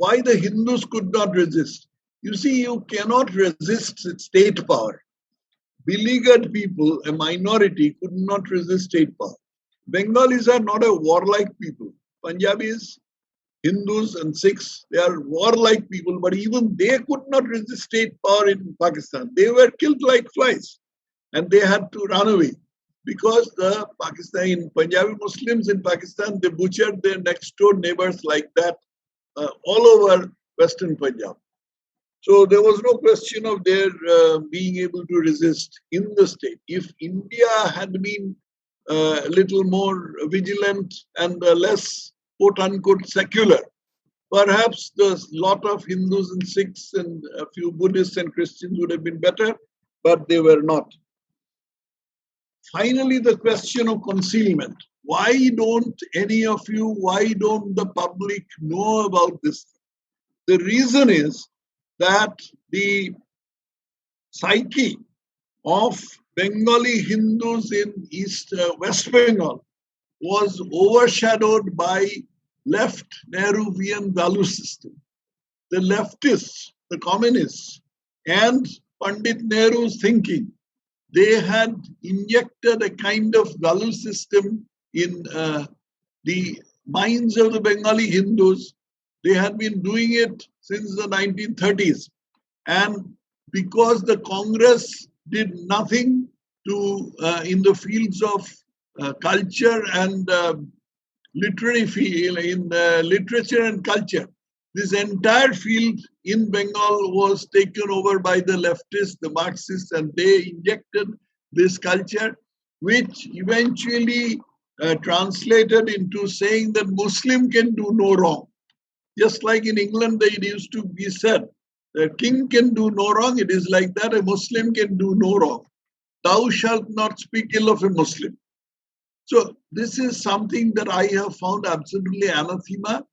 why the Hindus could not resist. You see, you cannot resist state power. Beleaguered people, a minority, could not resist state power. Bengalis are not a warlike people. Punjabis, Hindus and Sikhs, they are warlike people, but even they could not resist state power in Pakistan. They were killed like flies and they had to run away because the Pakistani Punjabi Muslims in Pakistan, they butchered their next door neighbors like that all over Western Punjab. So there was no question of their being able to resist in the state. If India had been a little more vigilant and less quote unquote secular, perhaps the lot of Hindus and Sikhs and a few Buddhists and Christians would have been better, but they were not. Finally, the question of concealment. Why don't any of you, why don't the public know about this? The reason is that the psyche of Bengali Hindus in West Bengal was overshadowed by left Nehruvian value system. The leftists, the communists, and Pandit Nehru's thinking, they had injected a kind of value system in the minds of the Bengali Hindus. They had been doing it since the 1930s. And because the Congress did nothing to in the fields of culture and literary field, in literature and culture, this entire field in Bengal was taken over by the leftists, the Marxists, and they injected this culture, which eventually translated into saying that Muslim can do no wrong. Just like in England, it used to be said, the king can do no wrong. It is like that, a Muslim can do no wrong. Thou shalt not speak ill of a Muslim. So this is something that I have found absolutely anathema.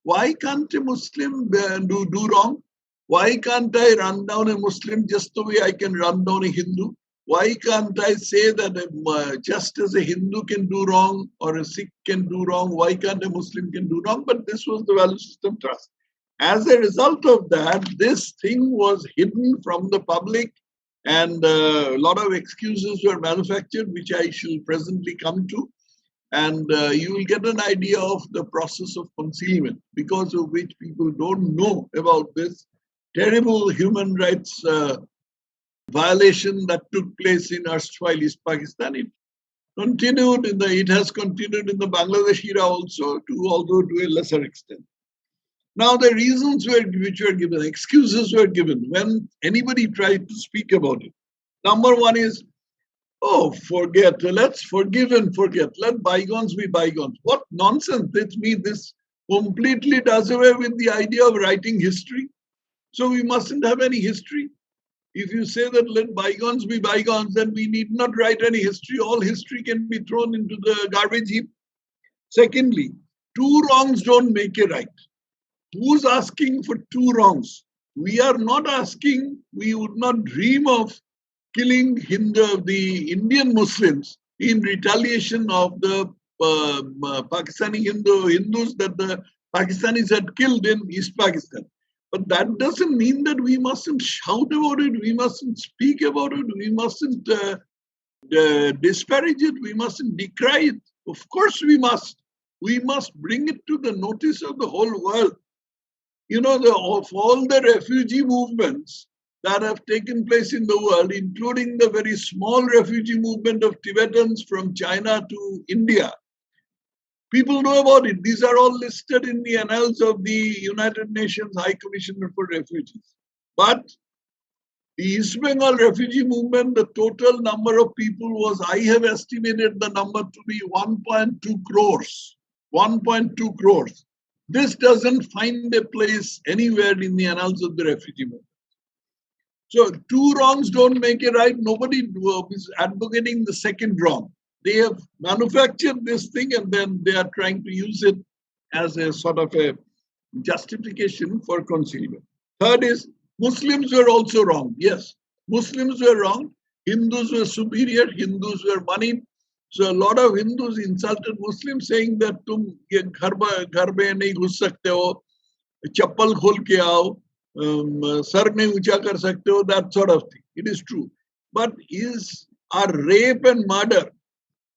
Why can't a Muslim do wrong? Why can't I run down a Muslim just the way I can run down a Hindu? Why can't I say that just as a Hindu can do wrong or a Sikh can do wrong, why can't a Muslim can do wrong? But this was the value system trust. As a result of that, this thing was hidden from the public and a lot of excuses were manufactured, which I shall presently come to. And you will get an idea of the process of concealment, because of which people don't know about this terrible human rights violation that took place in erstwhile East Pakistan. It has continued in the Bangladesh era also, although to a lesser extent. Now the reasons which were given, excuses were given when anybody tried to speak about it. Number one is, oh, forget, let's forgive and forget. Let bygones be bygones. What nonsense. This completely does away with the idea of writing history. So we mustn't have any history. If you say that let bygones be bygones, then we need not write any history. All history can be thrown into the garbage heap. Secondly, two wrongs don't make a right. Who's asking for two wrongs? We are not asking, we would not dream of killing the Indian Muslims in retaliation of the Pakistani Hindus that the Pakistanis had killed in East Pakistan. But that doesn't mean that we mustn't shout about it, we mustn't speak about it, we mustn't disparage it, we mustn't decry it. Of course we must. We must bring it to the notice of the whole world. You know, of all the refugee movements that have taken place in the world, including the very small refugee movement of Tibetans from China to India, people know about it. These are all listed in the annals of the United Nations High Commissioner for Refugees. But the East Bengal refugee movement, the total number of people was, I have estimated the number to be 1.2 crores. 1.2 crores. This doesn't find a place anywhere in the annals of the refugee movement. So two wrongs don't make a right. Nobody is advocating the second wrong. They have manufactured this thing and then they are trying to use it as a sort of a justification for concealment. Third is, Muslims were also wrong. Yes, Muslims were wrong. Hindus were superior. Hindus were moneyed. So a lot of Hindus insulted Muslims, saying that tum ghar mein nahi ghus sakte ho. chappal khol ke aao, sar nahi uncha kar sakte ho, that sort of thing. It is true. But is our rape and murder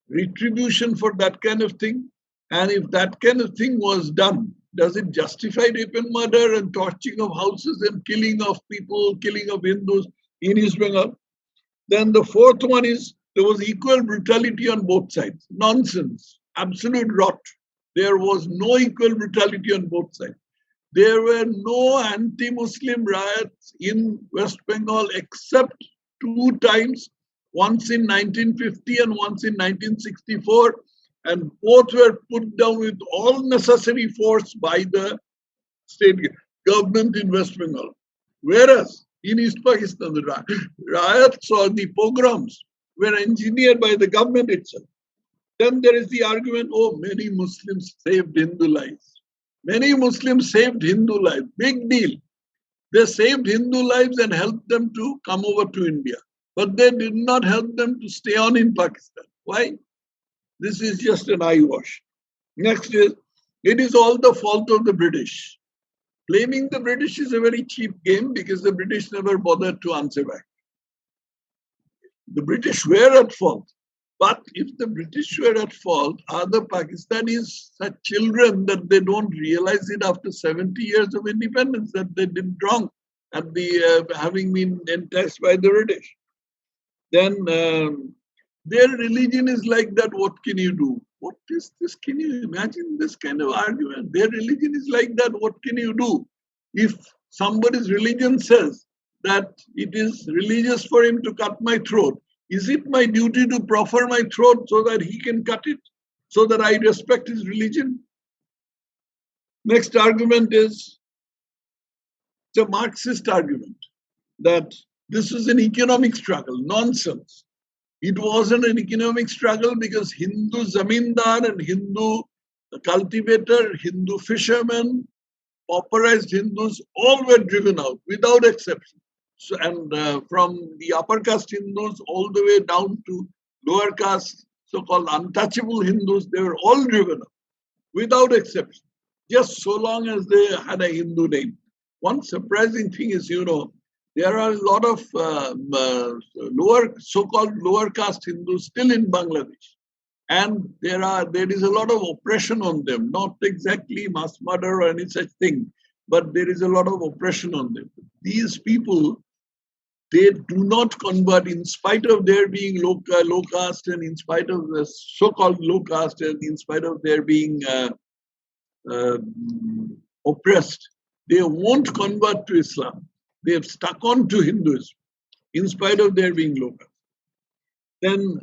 retribution for that kind of thing? And if that kind of thing was done, does it justify rape and murder and torching of houses and killing of people, killing of Hindus in East Bengal? Then the fourth one is there was equal brutality on both sides. Nonsense. Absolute rot. There was no equal brutality on both sides. There were no anti-Muslim riots in West Bengal except 2 times, once in 1950 and once in 1964, and both were put down with all necessary force by the state government in West Bengal. Whereas in East Pakistan, the riots or the pogroms were engineered by the government itself. Then there is the argument, oh, many Muslims saved Hindu lives. Many Muslims saved Hindu lives. Big deal. They saved Hindu lives and helped them to come over to India. But they did not help them to stay on in Pakistan. Why? This is just an eyewash. Next is, it is all the fault of the British. Blaming the British is a very cheap game because the British never bothered to answer back. The British were at fault. But if the British were at fault, are the Pakistanis such children that they don't realize it after 70 years of independence that they did wrong at the having been enticed by the British? Then their religion is like that. What can you do? What is this? Can you imagine this kind of argument? Their religion is like that. What can you do? If somebody's religion says that it is religious for him to cut my throat, is it my duty to proffer my throat so that he can cut it, so that I respect his religion? Next argument is the Marxist argument that this is an economic struggle. Nonsense. It wasn't an economic struggle because Hindu zamindar and Hindu cultivator, Hindu fishermen, pauperized Hindus, all were driven out without exception. So, and from the upper caste Hindus all the way down to lower caste, so-called untouchable Hindus, they were all driven out without exception, just so long as they had a Hindu name. One surprising thing is, there are a lot of so-called lower caste Hindus still in Bangladesh. And there is a lot of oppression on them, not exactly mass murder or any such thing, but there is a lot of oppression on them. These people, they do not convert in spite of their being low caste and in spite of the so-called low caste and in spite of their being oppressed. They won't convert to Islam. They have stuck on to Hinduism in spite of their being low caste. Then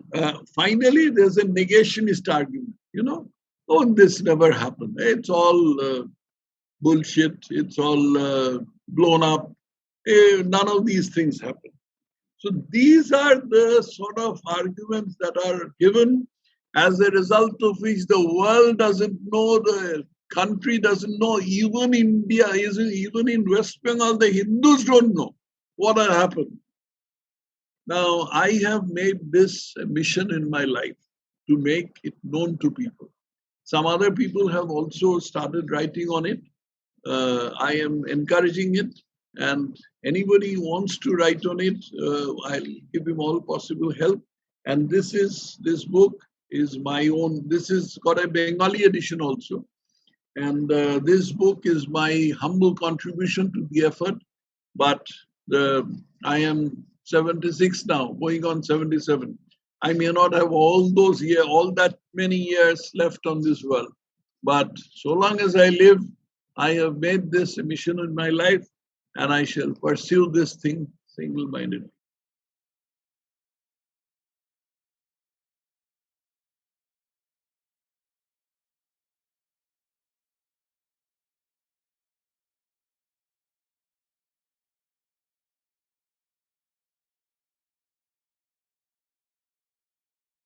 finally, there's a negationist argument. Oh, this never happened. It's all bullshit. It's all blown up. None of these things happen. So these are the sort of arguments that are given, as a result of which the world doesn't know, the country doesn't know, even India, even in West Bengal, the Hindus don't know what had happened. Now, I have made this a mission in my life to make it known to people. Some other people have also started writing on it. I am encouraging it, and anybody who wants to write on it, I'll give him all possible help. And this book is my own. This has got a Bengali edition also. And this book is my humble contribution to the effort. But I am 76 now, going on 77. I may not have all that many years left on this world. But so long as I live, I have made this a mission in my life, and I shall pursue this thing single-mindedly.